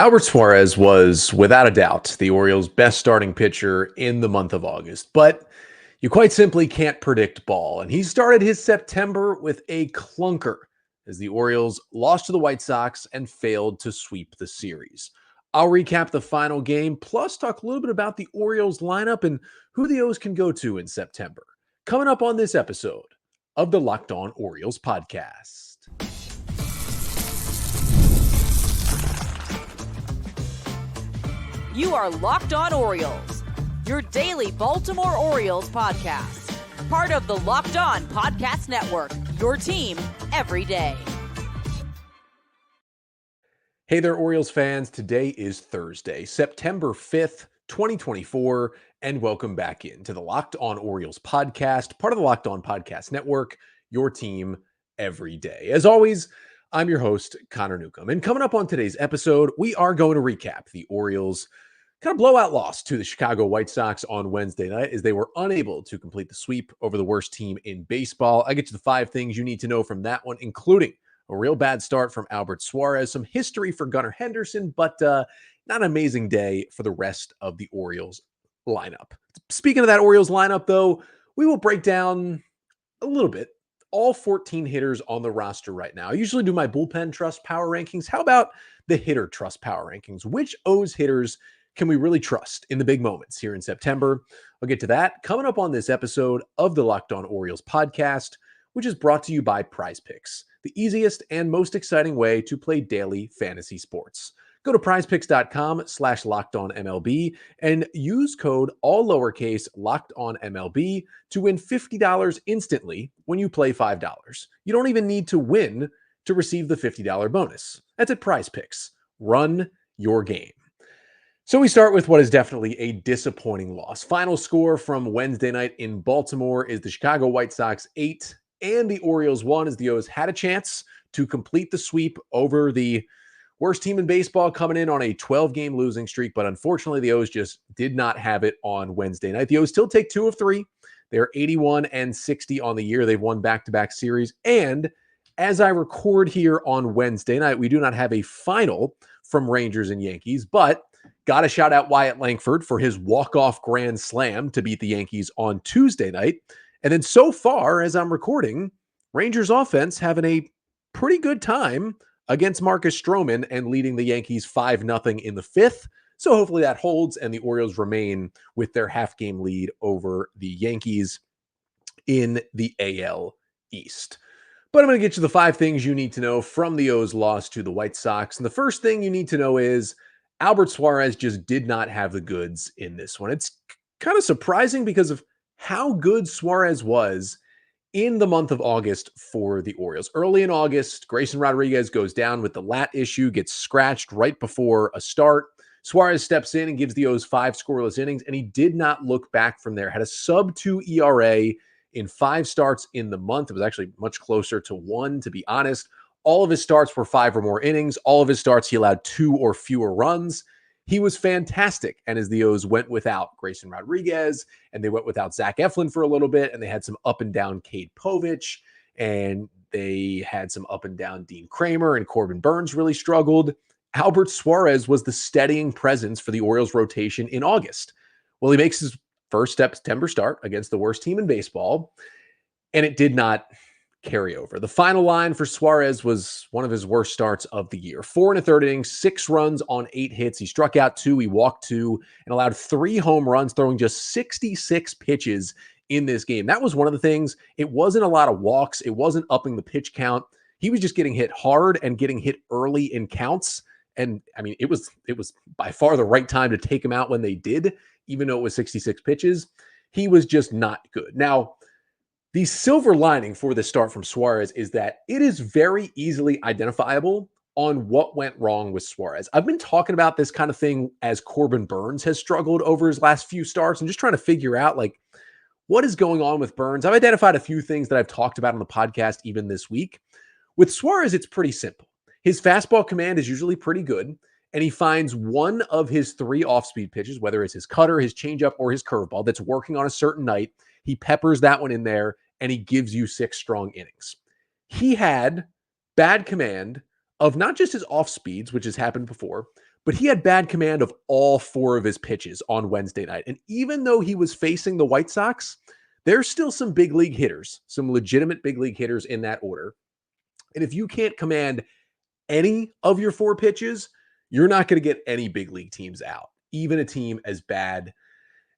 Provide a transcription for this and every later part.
Albert Suarez was, without a doubt, the Orioles' best starting pitcher in the month of August, but you quite simply can't predict ball. And he started his September with a clunker as the Orioles lost to the White Sox and failed to sweep the series. I'll recap the final game, plus talk a little bit about the Orioles lineup and who the O's can go to in September. Coming up on this episode of the Locked On Orioles podcast. You are Locked On Orioles, your daily Baltimore Orioles podcast. Part of the Locked On Podcast Network, your team every day. Hey there, Orioles fans. Today is Thursday, September 5th, 2024, and welcome back into the Locked On Orioles podcast, part of the Locked On Podcast Network, your team every day. As always, I'm your host, Connor Newcomb. And coming up on today's episode, we are going to recap the Orioles' kind of blowout loss to the Chicago White Sox on Wednesday night as they were unable to complete the sweep over the worst team in baseball. I get to the 5 things you need to know from that one, including a real bad start from Albert Suarez, some history for Gunnar Henderson, but not an amazing day for the rest of the Orioles lineup. Speaking of that Orioles lineup, though, we will break down a little bit all 14 hitters on the roster right now. I usually do my bullpen trust power rankings. How about the hitter trust power rankings? Which O's hitters can we really trust in the big moments here in September? I'll get to that coming up on this episode of the Locked On Orioles podcast, which is brought to you by Prize Picks, the easiest and most exciting way to play daily fantasy sports. Go to prizepicks.com/lockedonmlb and use code all lowercase lockedonmlb to win $50 instantly when you play $5. You don't even need to win to receive the $50 bonus. That's at Prize Picks. Run your game. So we start with what is definitely a disappointing loss. Final score from Wednesday night in Baltimore is the Chicago White Sox 8 and the Orioles 1 as the O's had a chance to complete the sweep over the worst team in baseball, coming in on a 12-game losing streak, but unfortunately the O's just did not have it on Wednesday night. The O's still take 2 of 3. They're 81-60 on the year. They've won back-to-back series. And as I record here on Wednesday night, we do not have a final from Rangers and Yankees, but got to shout out Wyatt Langford for his walk-off grand slam to beat the Yankees on Tuesday night. And then so far, as I'm recording, Rangers offense having a pretty good time against Marcus Stroman and leading the Yankees 5-0 in the 5th. So hopefully that holds and the Orioles remain with their half-game lead over the Yankees in the AL East. But I'm going to get you the 5 things you need to know from the O's loss to the White Sox. And the first thing you need to know is Albert Suarez just did not have the goods in this one. It's kind of surprising because of how good Suarez was in the month of August for the Orioles. Early in August, Grayson Rodriguez goes down with the lat issue, gets scratched right before a start. Suarez steps in and gives the O's 5 scoreless innings, and he did not look back from there. Had a sub-2 ERA in 5 starts in the month. It was actually much closer to 1, to be honest. All of his starts were 5 or more innings. All of his starts, he allowed 2 or fewer runs. He was fantastic. And as the O's went without Grayson Rodriguez, and they went without Zach Eflin for a little bit, and they had some up and down Cade Povich, and they had some up and down Dean Kramer, and Corbin Burns really struggled. Albert Suarez was the steadying presence for the Orioles rotation in August. Well, he makes his first September start against the worst team in baseball, and it did not carry over. The final line for Suarez was one of his worst starts of the year. 4 1/3 innings, 6 runs on 8 hits. He struck out 2, he walked 2, and allowed 3 home runs, throwing just 66 pitches in this game. That was one of the things. It wasn't a lot of walks. It wasn't upping the pitch count. He was just getting hit hard and getting hit early in counts. And I mean, it was by far the right time to take him out when they did, even though it was 66 pitches. He was just not good. Now, the silver lining for this start from Suarez is that it is very easily identifiable on what went wrong with Suarez. I've been talking about this kind of thing as Corbin Burns has struggled over his last few starts and just trying to figure out like what is going on with Burns. I've identified a few things that I've talked about on the podcast even this week. With Suarez, it's pretty simple. His fastball command is usually pretty good, and he finds one of his 3 off-speed pitches, whether it's his cutter, his changeup, or his curveball that's working on a certain night. He peppers that one in there, and he gives you 6 strong innings. He had bad command of not just his off speeds, which has happened before, but he had bad command of all 4 of his pitches on Wednesday night. And even though he was facing the White Sox, there's still some big league hitters, some legitimate big league hitters in that order. And if you can't command any of your 4 pitches, you're not going to get any big league teams out, even a team as bad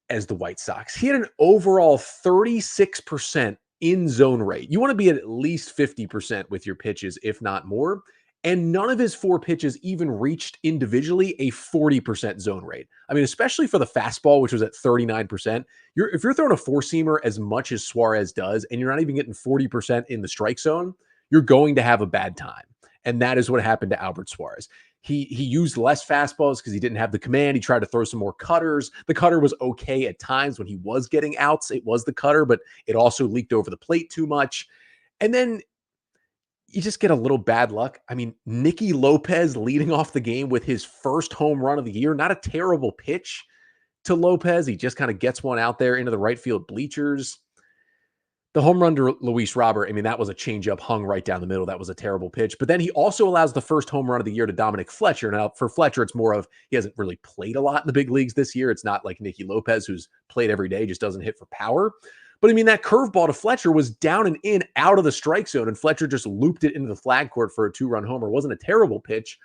as the White Sox. He had an overall 36% in zone rate. You want to be at least 50% with your pitches, if not more. And none of his 4 pitches even reached individually a 40% zone rate. I mean, especially for the fastball, which was at 39%. If you're throwing a 4-seamer as much as Suarez does, and you're not even getting 40% in the strike zone, you're going to have a bad time. And that is what happened to Albert Suarez. He used less fastballs because he didn't have the command. He tried to throw some more cutters. The cutter was okay at times when he was getting outs. It was the cutter, but it also leaked over the plate too much. And then you just get a little bad luck. I mean, Nicky Lopez leading off the game with his first home run of the year. Not a terrible pitch to Lopez. He just kind of gets one out there into the right field bleachers. The home run to Luis Robert, I mean, that was a changeup hung right down the middle. That was a terrible pitch. But then he also allows the first home run of the year to Dominic Fletcher. Now, for Fletcher, it's more of he hasn't really played a lot in the big leagues this year. It's not like Nicky Lopez, who's played every day, just doesn't hit for power. But I mean, that curveball to Fletcher was down and in, out of the strike zone, and Fletcher just looped it into the flag court for a 2-run homer. It wasn't a terrible pitch,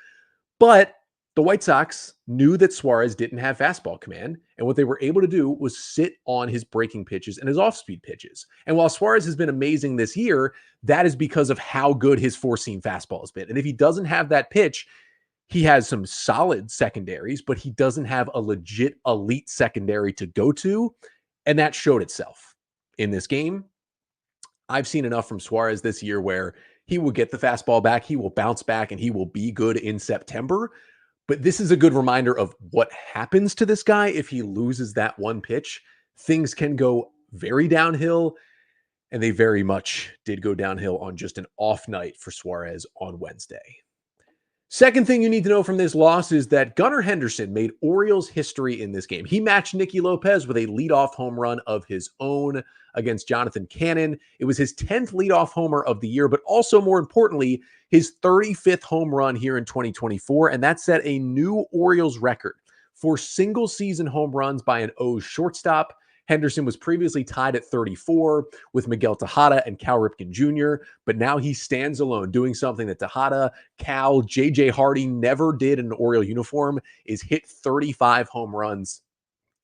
but the White Sox knew that Suarez didn't have fastball command, and what they were able to do was sit on his breaking pitches and his off-speed pitches. And while Suarez has been amazing this year, that is because of how good his 4-seam fastball has been. And if he doesn't have that pitch, he has some solid secondaries, but he doesn't have a legit elite secondary to go to, and that showed itself in this game. I've seen enough from Suarez this year where he will get the fastball back, he will bounce back, and he will be good in September. But this is a good reminder of what happens to this guy if he loses that one pitch. Things can go very downhill, and they very much did go downhill on just an off night for Suarez on Wednesday. Second thing you need to know from this loss is that Gunnar Henderson made Orioles history in this game. He matched Nicky Lopez with a leadoff home run of his own against Jonathan Cannon. It was his 10th leadoff homer of the year, but also more importantly, his 35th home run here in 2024. And that set a new Orioles record for single season home runs by an O's shortstop. Henderson was previously tied at 34 with Miguel Tejada and Cal Ripken Jr., but now he stands alone doing something that Tejada, Cal, J.J. Hardy never did in an Oriole uniform, is hit 35 home runs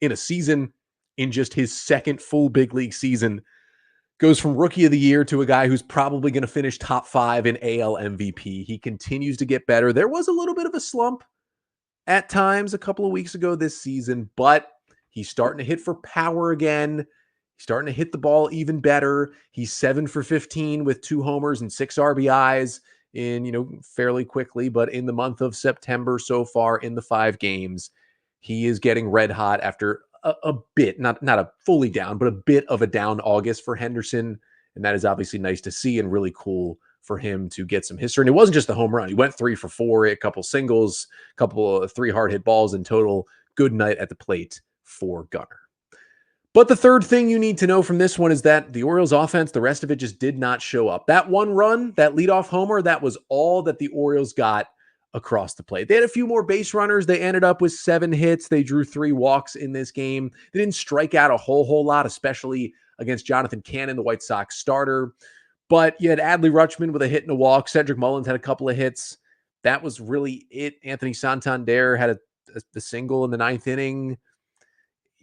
in a season in just his second full big league season. Goes from rookie of the year to a guy who's probably going to finish top 5 in AL MVP. He continues to get better. There was a little bit of a slump at times a couple of weeks ago this season, but he's starting to hit for power again. He's starting to hit the ball even better. He's 7 for 15 with 2 homers and 6 RBIs in, fairly quickly. But in the month of September so far in the 5 games, he is getting red hot after a bit, not a fully down, but a bit of a down August for Henderson. And that is obviously nice to see and really cool for him to get some history. And it wasn't just the home run. He went 3 for 4, a couple singles, a couple of 3 hard hit balls in total. Good night at the plate for Gunnar. But the third thing you need to know from this one is that the Orioles offense, the rest of it just did not show up. That one run, that leadoff homer, that was all that the Orioles got across the plate. They had a few more base runners. They ended up with 7 hits. They drew 3 walks in this game. They didn't strike out a whole lot, especially against Jonathan Cannon, the White Sox starter. But you had Adley Rutschman with a hit and a walk. Cedric Mullins had a couple of hits. That was really it. Anthony Santander had a single in the 9th inning.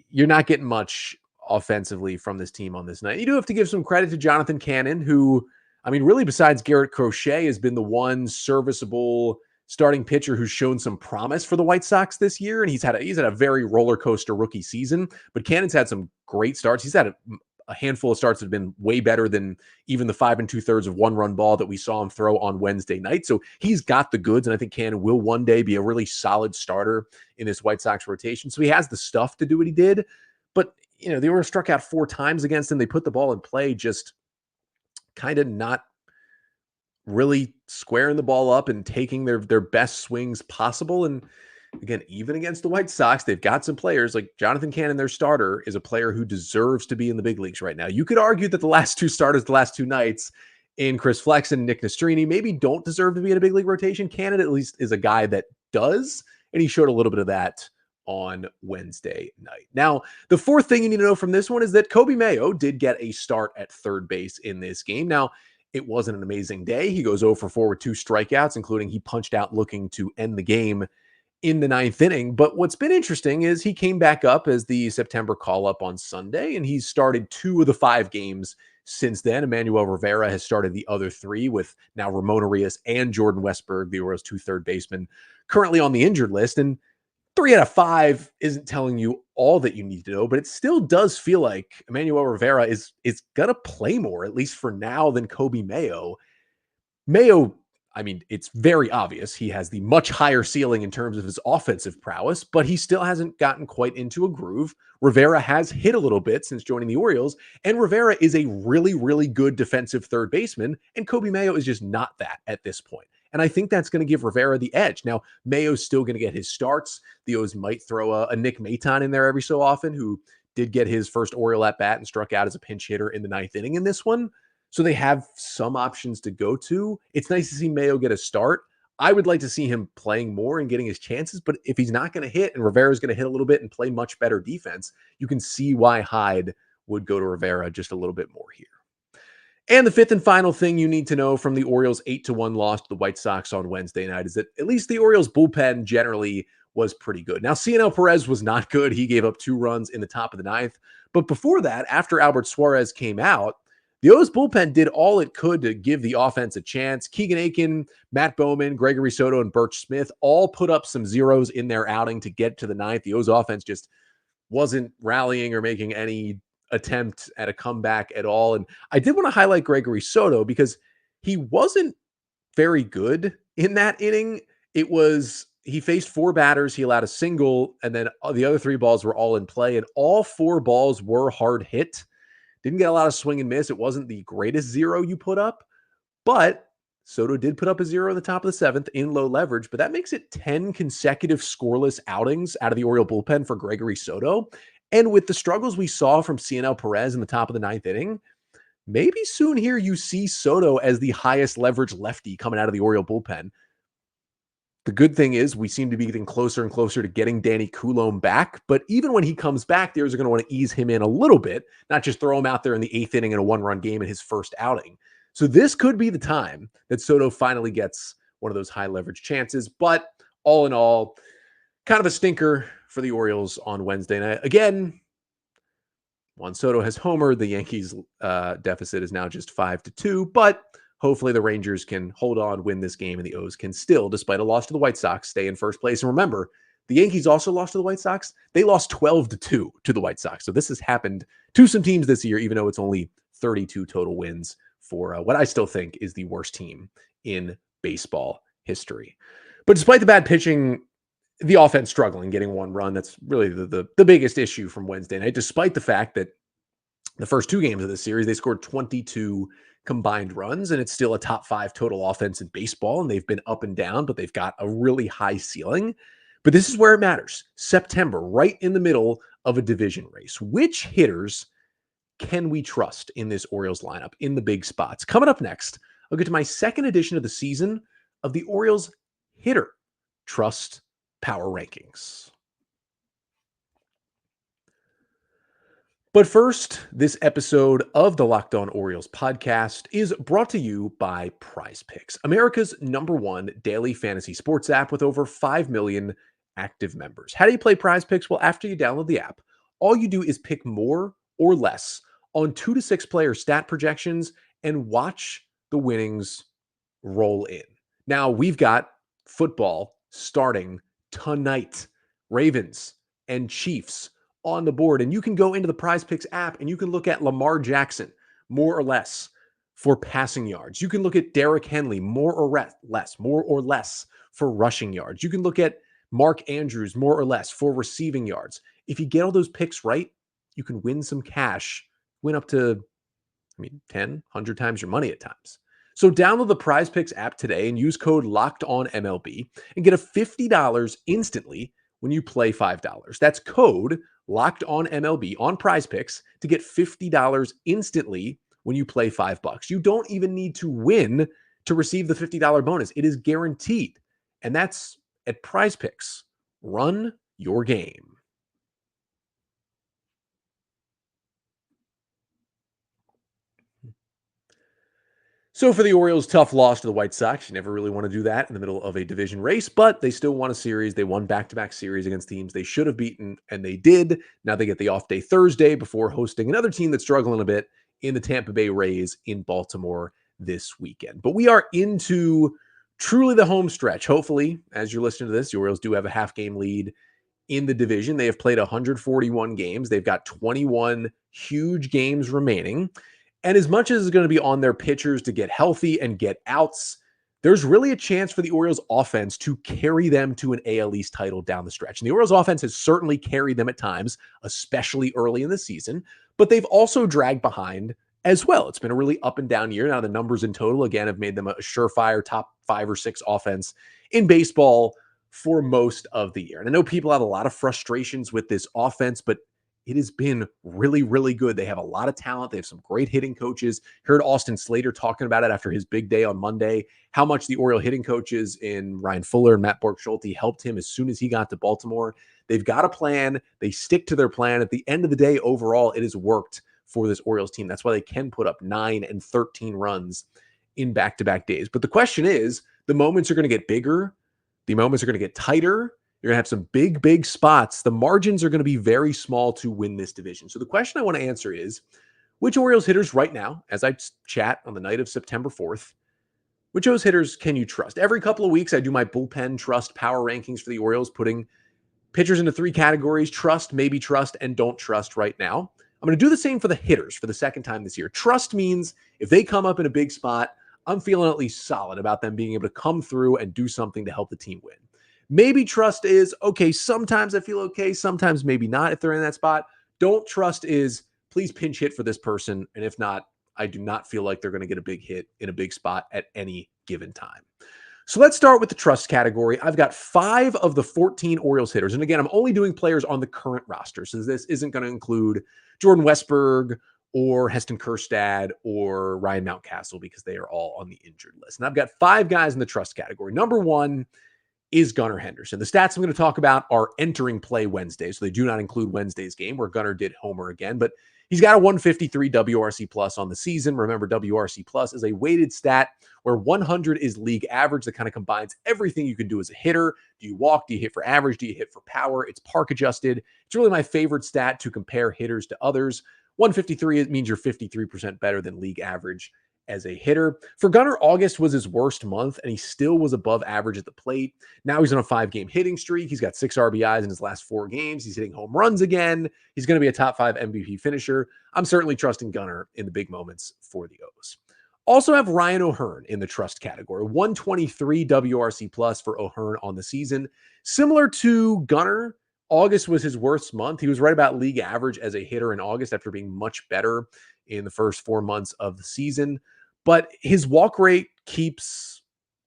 You're not getting much offensively from this team on this night. You do have to give some credit to Jonathan Cannon, who, really besides Garrett Crochet, has been the one serviceable starting pitcher who's shown some promise for the White Sox this year. And he's had a very roller coaster rookie season, but Cannon's had some great starts. He's had a handful of starts that have been way better than even the 5 2/3 of 1-run ball that we saw him throw on Wednesday night. So he's got the goods, and I think Cannon will one day be a really solid starter in this White Sox rotation. So he has the stuff to do what he did, but they were struck out 4 times against him. They put the ball in play, just kind of not really squaring the ball up and taking their best swings possible. And again, even against the White Sox, they've got some players like Jonathan Cannon, their starter, is a player who deserves to be in the big leagues right now. You could argue that the last 2 starters, the last 2 nights in Chris Flexen and Nick Nastrini, maybe don't deserve to be in a big league rotation. Cannon at least is a guy that does. and he showed a little bit of that on Wednesday night. Now, the fourth thing you need to know from this one is that Coby Mayo did get a start at third base in this game. Now, it wasn't an amazing day. He goes 0 for 4 with 2 strikeouts, including he punched out looking to end the game in the ninth inning. But what's been interesting is he came back up as the September call-up on Sunday, and he's started 2 of the 5 games since then. Emmanuel Rivera has started the other 3, with now Ramon Arias and Jordan Westberg, the Orioles' 2 third basemen, currently on the injured list. And 3 out of 5 isn't telling you all that you need to know, but it still does feel like Emmanuel Rivera is going to play more, at least for now, than Coby Mayo. Mayo, I mean, it's very obvious he has the much higher ceiling in terms of his offensive prowess, but he still hasn't gotten quite into a groove. Rivera has hit a little bit since joining the Orioles, and Rivera is a really, really good defensive third baseman, and Coby Mayo is just not that at this point. And I think that's going to give Rivera the edge. Now, Mayo's still going to get his starts. The O's might throw a Nick Maton in there every so often, who did get his first Oriole at bat and struck out as a pinch hitter in the ninth inning in this one. So they have some options to go to. It's nice to see Mayo get a start. I would like to see him playing more and getting his chances, but if he's not going to hit and Rivera's going to hit a little bit and play much better defense, you can see why Hyde would go to Rivera just a little bit more here. And the fifth and final thing you need to know from the Orioles' 8-1 loss to the White Sox on Wednesday night is that at least the Orioles' bullpen generally was pretty good. Now, CNL Perez was not good. He gave up 2 runs in the top of the ninth. But before that, after Albert Suarez came out, the O's bullpen did all it could to give the offense a chance. Keegan Aiken, Matt Bowman, Gregory Soto, and Birch Smith all put up some zeros in their outing to get to the ninth. The O's offense just wasn't rallying or making any attempt at a comeback at all. And I did want to highlight Gregory Soto because he wasn't very good in that inning. He faced 4 batters, he allowed a single, and then the other 3 balls were all in play, and all 4 balls were hard hit. Didn't get a lot of swing and miss. It wasn't the greatest zero you put up, but Soto did put up a zero in the top of the 7th in low leverage, but that makes it 10 consecutive scoreless outings out of the Oriole bullpen for Gregory Soto. And with the struggles we saw from CNL Perez in the top of the 9th inning, maybe soon here you see Soto as the highest leverage lefty coming out of the Oriole bullpen. The good thing is we seem to be getting closer and closer to getting Danny Coulombe back. But even when he comes back, the O's are going to want to ease him in a little bit, not just throw him out there in the 8th inning in a 1-run game in his first outing. So this could be the time that Soto finally gets one of those high leverage chances. But all in all, kind of a stinker for the Orioles on Wednesday night. Again, Juan Soto has homered. The Yankees deficit is now just 5-2, but hopefully the Rangers can hold on, win this game, and the O's can still, despite a loss to the White Sox, stay in first place. And remember, the Yankees also lost to the White Sox. They lost 12-2 to the White Sox. So this has happened to some teams this year, even though it's only 32 total wins for what I still think is the worst team in baseball history. But despite the bad pitching, the offense struggling, getting 1 run, that's really the biggest issue from Wednesday night, despite the fact that the first 2 games of this series, they scored 22 combined runs, and it's still a top 5 total offense in baseball, and they've been up and down, but they've got a really high ceiling. But this is where it matters. September, right in the middle of a division race. Which hitters can we trust in this Orioles lineup in the big spots? Coming up next, I'll get to my second edition of the season of the Orioles Hitter Trust Power Rankings. But first, this episode of the Locked On Orioles podcast is brought to you by Prize Picks, America's #1 daily fantasy sports app with over 5 million active members. How do you play Prize Picks? Well, after you download the app, all you do is pick more or less on 2 to 6 player stat projections and watch the winnings roll in. Now, we've got football starting tonight. Ravens and Chiefs on the board. And you can go into the Prize Picks app and you can look at Lamar Jackson, more or less, for passing yards. You can look at Derrick Henley, more or less for rushing yards. You can look at Mark Andrews, more or less, for receiving yards. If you get all those picks right, you can win some cash, win up to, 10, 100 times your money at times. So download the Prize Picks app today and use code LOCKEDONMLB and get a $50 instantly when you play $5. That's code LOCKEDONMLB on Prize Picks to get $50 instantly when you play $5. You don't even need to win to receive the $50 bonus. It is guaranteed. And that's at Prize Picks, Run your game. So for the Orioles, tough loss to the White Sox. You never really want to do that in the middle of a division race, but they still won a series. They won back-to-back series against teams they should have beaten, and they did. Now they get the off day Thursday before hosting another team that's struggling a bit in the Tampa Bay Rays in Baltimore this weekend. But we are into truly the home stretch. Hopefully, as you're listening to this, the Orioles do have a half-game lead in the division. They have played 141 games. They've got 21 huge games remaining. And as much as it's going to be on their pitchers to get healthy and get outs, there's really a chance for the Orioles offense to carry them to an AL East title down the stretch. And the Orioles offense has certainly carried them at times, especially early in the season, but they've also dragged behind as well. It's been a really up and down year. Now the numbers in total, again, have made them a surefire top 5 or 6 offense in baseball for most of the year. And I know people have a lot of frustrations with this offense, but it has been really, really good. They have a lot of talent. They have some great hitting coaches. Heard Austin Slater talking about it after his big day on Monday, how much the Oriole hitting coaches in Ryan Fuller and Matt Borg-Schulte helped him as soon as he got to Baltimore. They've got a plan. They stick to their plan. At the end of the day, overall, it has worked for this Orioles team. That's why they can put up 9 and 13 runs in back-to-back days. But the question is, the moments are going to get bigger. The moments are going to get tighter. You're going to have some big, big spots. The margins are going to be very small to win this division. So the question I want to answer is, which Orioles hitters right now, as I chat on the night of September 4th, which Orioles hitters can you trust? Every couple of weeks, I do my bullpen trust power rankings for the Orioles, putting pitchers into 3 categories: trust, maybe trust, and don't trust right now. I'm going to do the same for the hitters for the second time this year. Trust means if they come up in a big spot, I'm feeling at least solid about them being able to come through and do something to help the team win. Maybe trust is, okay, sometimes I feel okay, sometimes maybe not if they're in that spot. Don't trust is, please pinch hit for this person. And if not, I do not feel like they're going to get a big hit in a big spot at any given time. So let's start with the trust category. I've got 5 of the 14 Orioles hitters. And again, I'm only doing players on the current roster. So this isn't going to include Jordan Westberg or Heston Kjerstad or Ryan Mountcastle because they are all on the injured list. And I've got 5 guys in the trust category. Number 1 is Gunnar Henderson. The stats I'm going to talk about are entering play Wednesday, so they do not include Wednesday's game where Gunnar did homer again, but he's got a 153 WRC plus on the season. Remember, WRC plus is a weighted stat where 100 is league average that kind of combines everything you can do as a hitter. Do you walk? Do you hit for average? Do you hit for power? It's park adjusted. It's really my favorite stat to compare hitters to others. 153, it means you're 53% better than league average as a hitter. For Gunnar, August was his worst month, and he still was above average at the plate. Now he's on a 5-game hitting streak. He's got 6 RBIs in his last 4 games. He's hitting home runs again. He's going to be a top 5 MVP finisher. I'm certainly trusting Gunnar in the big moments for the O's. Also have Ryan O'Hearn in the trust category. 123 WRC plus for O'Hearn on the season. Similar to Gunnar, August was his worst month. He was right about league average as a hitter in August after being much better in the first 4 months of the season. But his walk rate keeps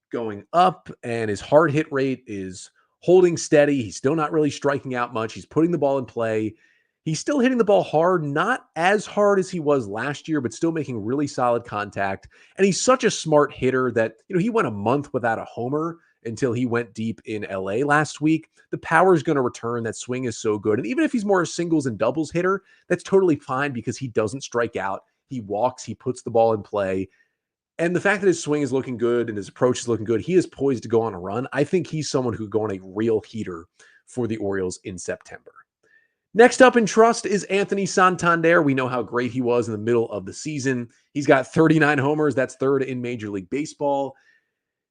going up and his hard hit rate is holding steady. He's still not really striking out much. He's putting the ball in play. He's still hitting the ball hard, not as hard as he was last year, but still making really solid contact. And he's such a smart hitter that, he went a month without a homer until he went deep in LA last week. The power is going to return. That swing is so good. And even if he's more a singles and doubles hitter, that's totally fine because he doesn't strike out. He walks, he puts the ball in play. And the fact that his swing is looking good and his approach is looking good, he is poised to go on a run. I think he's someone who could go on a real heater for the Orioles in September. Next up in trust is Anthony Santander. We know how great he was in the middle of the season. He's got 39 homers. That's 3rd in Major League Baseball.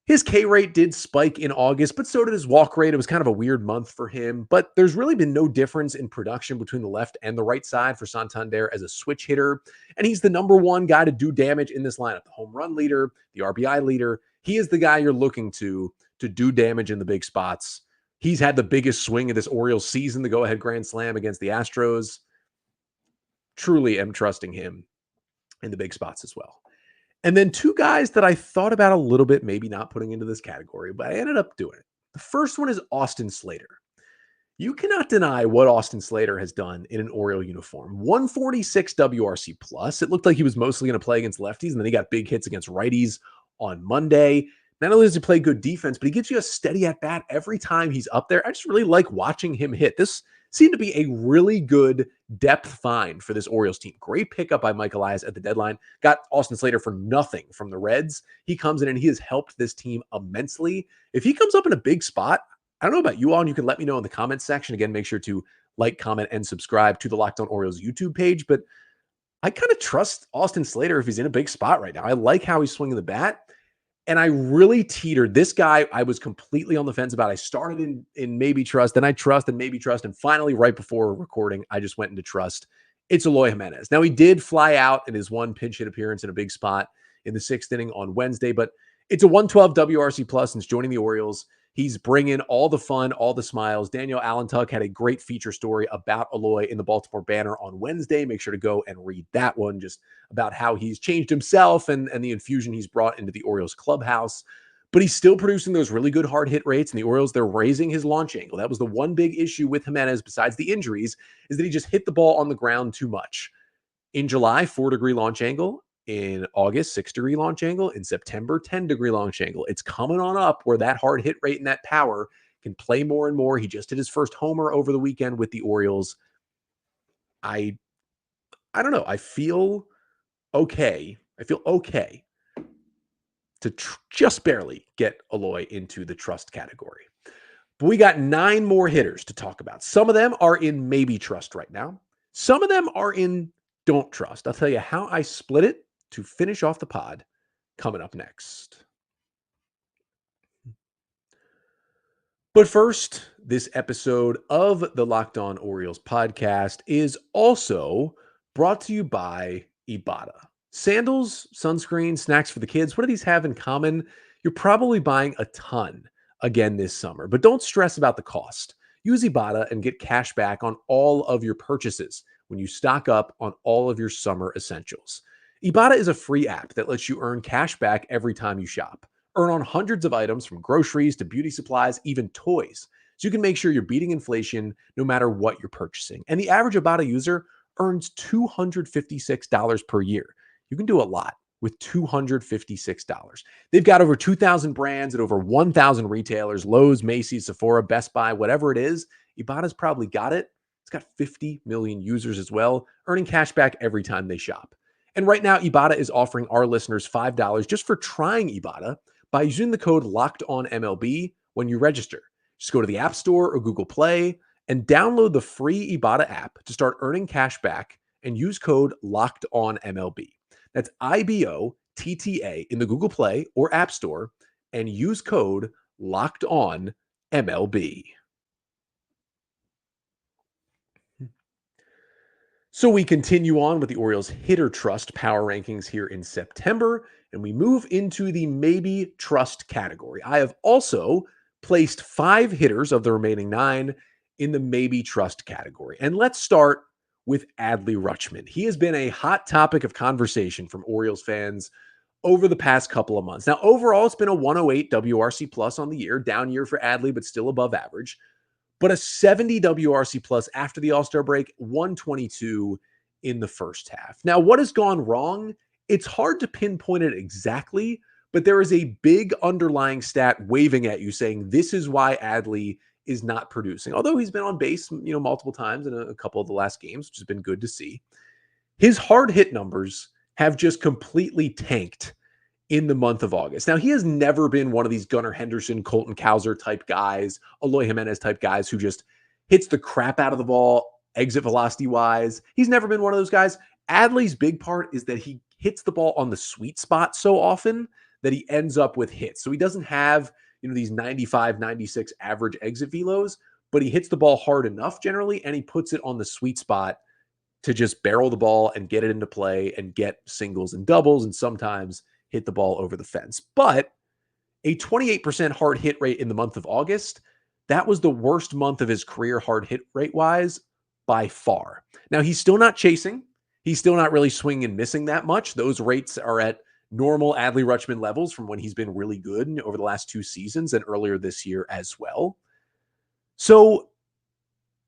His K rate did spike in August, but so did his walk rate. It was kind of a weird month for him, but there's really been no difference in production between the left and the right side for Santander as a switch hitter. And he's the number 1 guy to do damage in this lineup, the home run leader, the RBI leader. He is the guy you're looking to do damage in the big spots. He's had the biggest swing of this Orioles season, the go-ahead grand slam against the Astros. Truly am trusting him in the big spots as well. And then 2 guys that I thought about a little bit, maybe not putting into this category, but I ended up doing it. The first one is Austin Slater. You cannot deny what Austin Slater has done in an Oriole uniform. 146 WRC plus. It looked like he was mostly going to play against lefties, and then he got big hits against righties on Monday. Not only does he play good defense, but he gives you a steady at bat every time he's up there. I just really like watching him hit. This seemed to be a really good depth find for this Orioles team. Great pickup by Mike Elias at the deadline. Got Austin Slater for nothing from the Reds. He comes in and he has helped this team immensely. If he comes up in a big spot, I don't know about you all, and you can let me know in the comments section. Again, make sure to like, comment, and subscribe to the Locked On Orioles YouTube page. But I kind of trust Austin Slater if he's in a big spot right now. I like how he's swinging the bat. And I really teetered. This guy, I was completely on the fence about. I started in maybe trust, then I trust and maybe trust. And finally, right before recording, I just went into trust. It's Eloy Jimenez. Now, he did fly out in his one pinch hit appearance in a big spot in the 6th inning on Wednesday, but it's a 112 WRC plus since joining the Orioles. He's bringing all the fun, all the smiles. Daniel Allentuck had a great feature story about Eloy in the Baltimore Banner on Wednesday. Make sure to go and read that one, just about how he's changed himself and the infusion he's brought into the Orioles clubhouse. But he's still producing those really good hard hit rates. And the Orioles, they're raising his launch angle. That was the one big issue with Jimenez, besides the injuries, is that he just hit the ball on the ground too much. In July, 4-degree launch angle. In August, 6-degree launch angle. In September, 10-degree launch angle. It's coming on up where that hard hit rate and that power can play more and more. He just hit his first homer over the weekend with the Orioles. I don't know. I feel okay to just barely get Eloy into the trust category. But we got 9 more hitters to talk about. Some of them are in maybe trust right now. Some of them are in don't trust. I'll tell you how I split it to finish off the pod coming up next. But first, this episode of the Locked On Orioles podcast is also brought to you by Ibotta. Sandals, sunscreen, snacks for the kids. What do these have in common? You're probably buying a ton again this summer, but don't stress about the cost. Use Ibotta and get cash back on all of your purchases when you stock up on all of your summer essentials. Ibotta is a free app that lets you earn cash back every time you shop. Earn on hundreds of items from groceries to beauty supplies, even toys. So you can make sure you're beating inflation no matter what you're purchasing. And the average Ibotta user earns $256 per year. You can do a lot with $256. They've got over 2,000 brands at over 1,000 retailers, Lowe's, Macy's, Sephora, Best Buy, whatever it is. Ibotta's probably got it. It's got 50 million users as well, earning cash back every time they shop. And right now, Ibotta is offering our listeners $5 just for trying Ibotta by using the code LOCKEDONMLB when you register. Just go to the App Store or Google Play and download the free Ibotta app to start earning cash back and use code LOCKEDONMLB. That's IBOTTA in the Google Play or App Store and use code LOCKEDONMLB. So we continue on with the Orioles hitter trust power rankings here in September, and we move into the maybe trust category. I have also placed 5 hitters of the remaining 9 in the maybe trust category. And let's start with Adley Rutschman. He has been a hot topic of conversation from Orioles fans over the past couple of months. Now, overall, it's been a 108 WRC plus on the year, down year for Adley, but still above average. But a 70 WRC plus after the All-Star break, 122 in the first half. Now, what has gone wrong? It's hard to pinpoint it exactly, but there is a big underlying stat waving at you saying this is why Adley is not producing. Although he's been on base, multiple times in a couple of the last games, which has been good to see. His hard hit numbers have just completely tanked in the month of August. Now, he has never been one of these Gunnar Henderson, Colton Cowser type guys, Eloy Jimenez type guys who just hits the crap out of the ball, exit velocity wise. He's never been one of those guys. Adley's big part is that he hits the ball on the sweet spot so often that he ends up with hits. So he doesn't have, these 95, 96 average exit velos, but he hits the ball hard enough generally, and he puts it on the sweet spot to just barrel the ball and get it into play and get singles and doubles and sometimes hit the ball over the fence. But a 28% hard hit rate in the month of August, that was the worst month of his career hard hit rate wise by far. Now, he's still not chasing. He's still not really swinging and missing that much. Those rates are at normal Adley Rutschman levels from when he's been really good over the last 2 seasons and earlier this year as well. So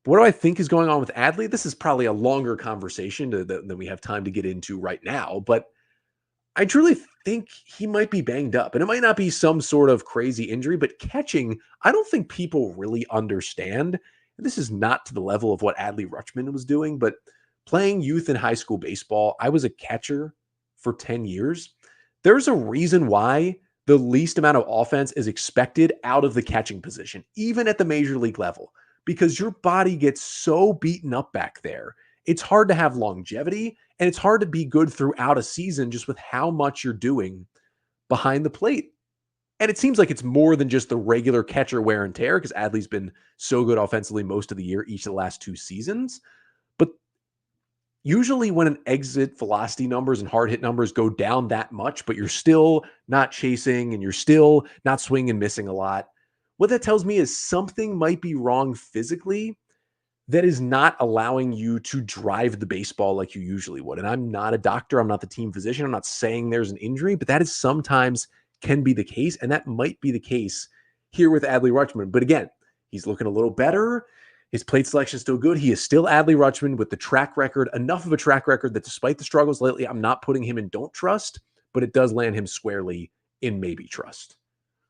what do I think is going on with Adley? This is probably a longer conversation than we have time to get into right now, but I truly think he might be banged up, and it might not be some sort of crazy injury, but catching, I don't think people really understand. And this is not to the level of what Adley Rutschman was doing, but playing youth and high school baseball, I was a catcher for 10 years. There's a reason why the least amount of offense is expected out of the catching position, even at the major league level, because your body gets so beaten up back there. It's hard to have longevity, and it's hard to be good throughout a season just with how much you're doing behind the plate. And it seems like it's more than just the regular catcher wear and tear, because Adley's been so good offensively most of the year, each of the last 2 seasons. But usually when an exit velocity numbers and hard hit numbers go down that much, but you're still not chasing and you're still not swinging and missing a lot, what that tells me is something might be wrong physically that is not allowing you to drive the baseball like you usually would. And I'm not a doctor. I'm not the team physician. I'm not saying there's an injury, but that is sometimes can be the case. And that might be the case here with Adley Rutschman. But again, he's looking a little better. His plate selection is still good. He is still Adley Rutschman with the track record, enough of a track record that despite the struggles lately, I'm not putting him in don't trust, but it does land him squarely in maybe trust.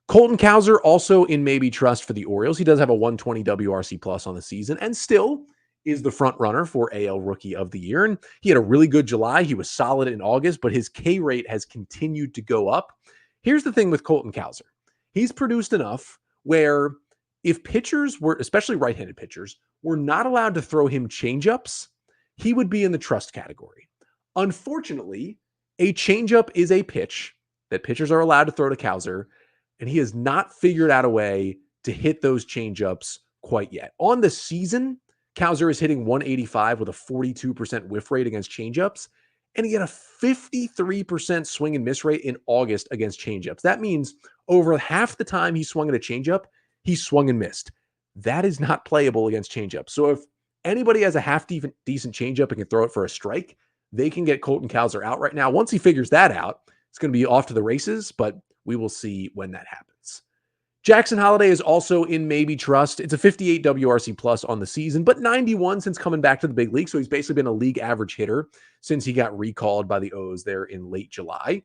Colton Cowser also in maybe trust for the Orioles. He does have a 120 WRC plus on the season and still is the front runner for AL Rookie of the Year. And he had a really good July. He was solid in August, but his K rate has continued to go up. Here's the thing with Colton Cowser. He's produced enough where if pitchers were, especially right-handed pitchers, were not allowed to throw him changeups, he would be in the trust category. Unfortunately, a changeup is a pitch that pitchers are allowed to throw to Cowser, and he has not figured out a way to hit those changeups quite yet. On the season, Cowser is hitting 185 with a 42% whiff rate against changeups, and he had a 53% swing and miss rate in August against changeups. That means over half the time he swung at a changeup, he swung and missed. That is not playable against changeups. So if anybody has a half decent changeup and can throw it for a strike, they can get Colton Cowser out right now. Once he figures that out, it's going to be off to the races, but we will see when that happens. Jackson Holliday is also in maybe trust. It's a 58 WRC plus on the season, but 91 since coming back to the big league. So he's basically been a league average hitter since he got recalled by the O's there in late July.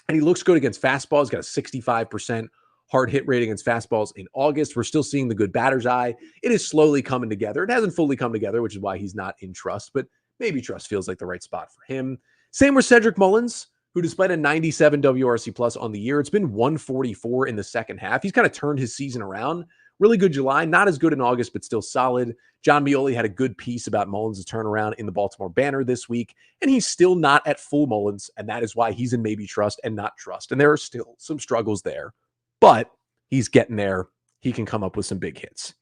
And he looks good against fastballs. He's got a 65% hard hit rate against fastballs in August. We're still seeing the good batter's eye. It is slowly coming together. It hasn't fully come together, which is why he's not in trust, but maybe trust feels like the right spot for him. Same with Cedric Mullins, who despite a 97 WRC plus on the year, it's been 144 in the second half. He's kind of turned his season around. Really good July, not as good in August, but still solid. John Mioli had a good piece about Mullins' turnaround in the Baltimore Banner this week, and he's still not at full Mullins, and that is why he's in maybe trust and not trust. And there are still some struggles there, but he's getting there. He can come up with some big hits.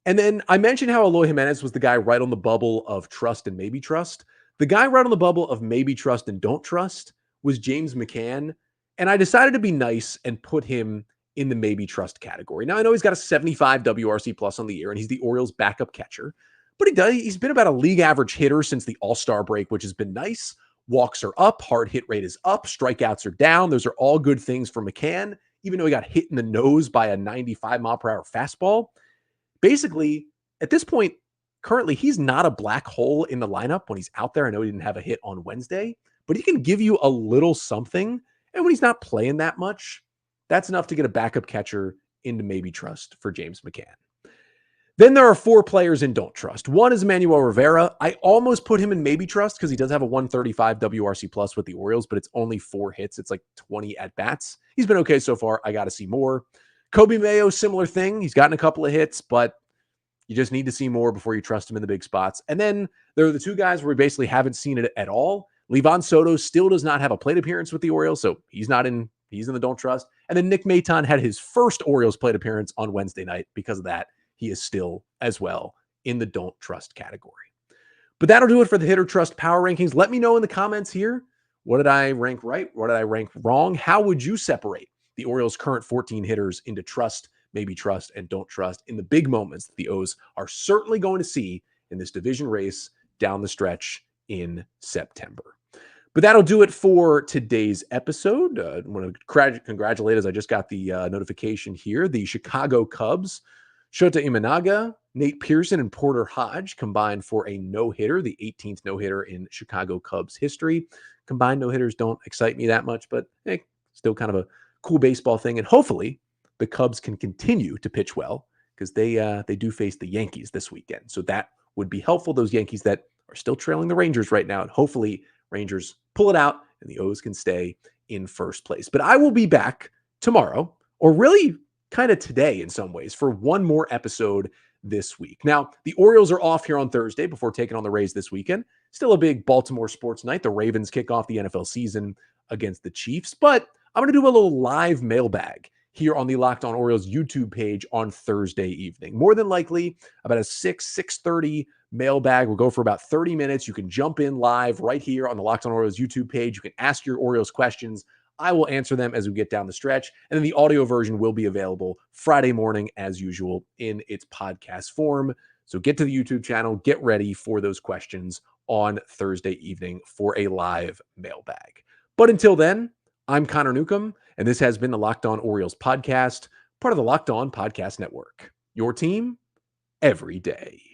And then I mentioned how Eloy Jimenez was the guy right on the bubble of trust and maybe trust. The guy right on the bubble of maybe trust and don't trust was James McCann. And I decided to be nice and put him in the maybe trust category. Now, I know he's got a 75 WRC plus on the year, and he's the Orioles' backup catcher. But he's been about a league average hitter since the All-Star break, which has been nice. Walks are up, hard hit rate is up, strikeouts are down. Those are all good things for McCann, even though he got hit in the nose by a 95-mile-per-hour fastball. Basically, at this point, currently, he's not a black hole in the lineup when he's out there. I know he didn't have a hit on Wednesday, but he can give you a little something. And when he's not playing that much, that's enough to get a backup catcher into maybe trust for James McCann. Then there are 4 players in don't trust. One is Emmanuel Rivera. I almost put him in maybe trust because he does have a 135 WRC plus with the Orioles, but it's only 4 hits. It's like 20 at-bats. He's been okay so far. I got to see more. Kobe Mayo, similar thing. He's gotten a couple of hits, but you just need to see more before you trust him in the big spots. And then there are the 2 guys where we basically haven't seen it at all. Livan Soto still does not have a plate appearance with the Orioles, so he's in the don't trust. And then Nick Maton had his first Orioles plate appearance on Wednesday night. Because of that, he is still as well in the don't trust category. But that'll do it for the hitter trust power rankings. Let me know in the comments here. What did I rank right? What did I rank wrong? How would you separate the Orioles' current 14 hitters into trust, maybe trust, and don't trust in the big moments that the O's are certainly going to see in this division race down the stretch in September? But that'll do it for today's episode. I want to congratulate, as I just got the notification here, the Chicago Cubs. Shota Imanaga, Nate Pearson, and Porter Hodge combined for a no-hitter, the 18th no-hitter in Chicago Cubs history. Combined no-hitters don't excite me that much, but still kind of a cool baseball thing. And hopefully the Cubs can continue to pitch well because they do face the Yankees this weekend. So that would be helpful. Those Yankees that are still trailing the Rangers right now. And hopefully Rangers pull it out and the O's can stay in first place. But I will be back tomorrow, or really kind of today in some ways, for one more episode this week. Now, the Orioles are off here on Thursday before taking on the Rays this weekend. Still a big Baltimore sports night. The Ravens kick off the NFL season against the Chiefs, but I'm going to do a little live mailbag here on the Locked On Orioles YouTube page on Thursday evening. More than likely, about a 6:30 mailbag. We'll go for about 30 minutes. You can jump in live right here on the Locked On Orioles YouTube page. You can ask your Orioles questions. I will answer them as we get down the stretch. And then the audio version will be available Friday morning as usual in its podcast form. So get to the YouTube channel, get ready for those questions on Thursday evening for a live mailbag. But until then, I'm Connor Newcomb, and this has been the Locked On Orioles podcast, part of the Locked On Podcast Network. Your team every day.